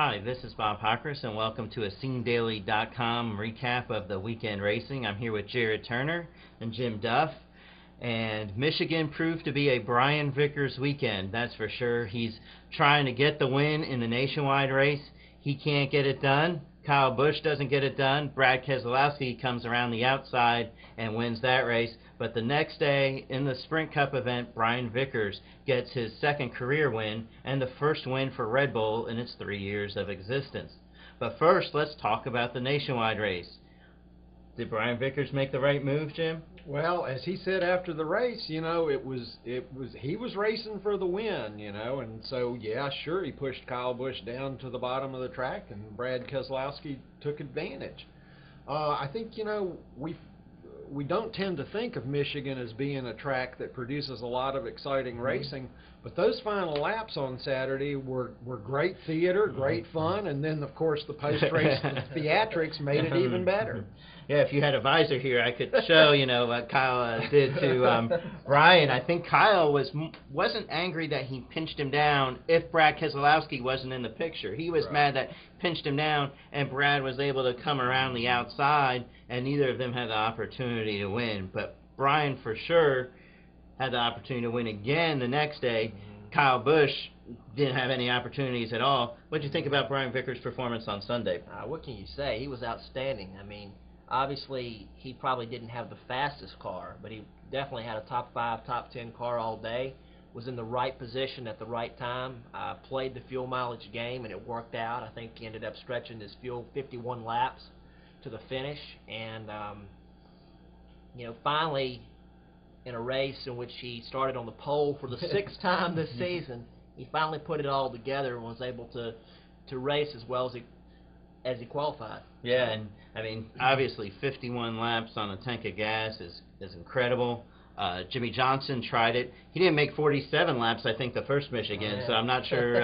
Hi, this is Bob Hockers, and welcome to a SceneDaily.com recap of the weekend racing. I'm here with Jared Turner and Jim Duff, and Michigan proved to be a Brian Vickers weekend, that's for sure. He's trying to get the win in the nationwide race. He can't get it done. Kyle Busch doesn't get it done. Brad Keselowski comes around the outside and wins that race. But the next day in the Sprint Cup event, Brian Vickers gets his second career win and the first win for Red Bull in its 3 years of existence. But first, let's talk about the nationwide race. Did Brian Vickers make the right move, Jim? Well, as he said after the race, he was racing for the win, and so yeah, sure, he pushed Kyle Busch down to the bottom of the track, and Brad Keselowski took advantage. I think we don't tend to think of Michigan as being a track that produces a lot of exciting racing, but those final laps on Saturday were great theater, great fun, and then of course the post-race theatrics made it even better. Yeah, if you had a visor here, I could show what Kyle did to Brian. I think Kyle wasn't angry that he pinched him down if Brad Keselowski wasn't in the picture. He was mad that pinched him down and Brad was able to come around the outside, and neither of them had the opportunity to win. But Brian for sure had the opportunity to win again the next day. Kyle Busch didn't have any opportunities at all. What did you think about Brian Vickers' performance on Sunday? What can you say? He was outstanding. I mean, obviously, he probably didn't have the fastest car, but he definitely had a top 5, top 10 car all day, was in the right position at the right time, played the fuel mileage game, and it worked out. I think he ended up stretching his fuel 51 laps to the finish, and, finally, in a race in which he started on the pole for the 6th time this season, he finally put it all together and was able to race as well as he qualified. Yeah, and I mean, obviously 51 laps on a tank of gas is incredible. Jimmy Johnson tried it. He didn't make 47 laps, I think, the first Michigan, so I'm not sure,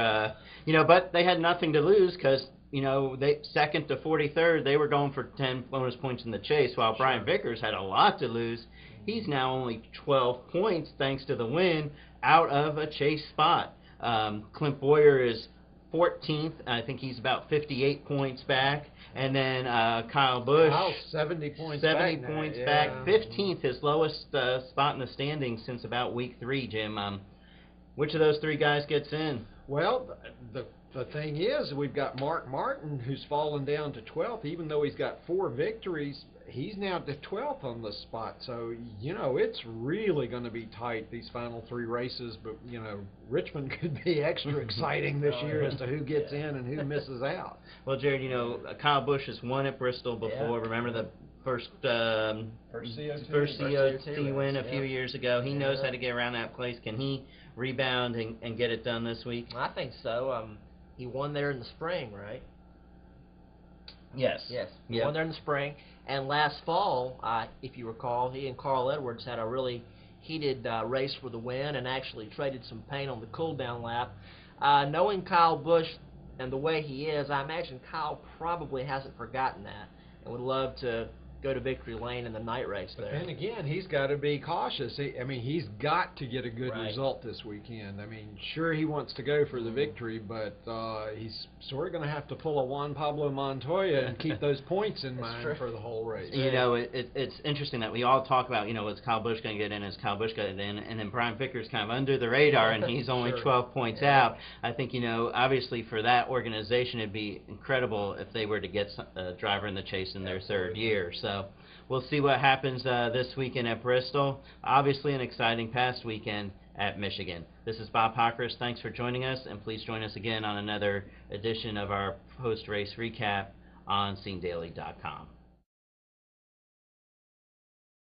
but they had nothing to lose because, they second to 43rd, they were going for 10 bonus points in the chase, while Brian Vickers had a lot to lose. He's now only 12 points, thanks to the win, out of a chase spot. Clint Boyer is 14th. I think he's about 58 points back. And then Kyle Busch, 70 points back. 15th, his lowest spot in the standings since about week 3, Jim. Which of those 3 guys gets in? Well, the thing is, we've got Mark Martin, who's fallen down to 12th. Even though he's got 4 victories, he's now to 12th on the spot. So, it's really going to be tight, these final 3 races. But, Richmond could be extra exciting this year as to who gets in and who misses out. Well, Jared, Kyle Busch has won at Bristol before. Yeah. Remember the first COT win a few years ago. He knows how to get around that place. Can he rebound and get it done this week? I think so. He won there in the spring, right? Yes. Yes. He won there in the spring. And last fall, if you recall, he and Carl Edwards had a really heated race for the win and actually traded some paint on the cool-down lap. Knowing Kyle Busch and the way he is, I imagine Kyle probably hasn't forgotten that and would love to go to victory lane in the night race there. And again, he's got to be cautious. He's got to get a good result this weekend. Sure, he wants to go for the victory, but he's sort of going to have to pull a Juan Pablo Montoya and keep those points in mind for the whole race. It's interesting that we all talk about, is Kyle Busch going to get in, is Kyle Busch going to get in, and then Brian Vickers kind of under the radar, and he's only 12 points out. I think, obviously for that organization, it'd be incredible if they were to get a driver in the chase in their 3rd year. So we'll see what happens this weekend at Bristol. Obviously an exciting past weekend at Michigan. This is Bob Hockers. Thanks for joining us, and please join us again on another edition of our post-race recap on SceneDaily.com.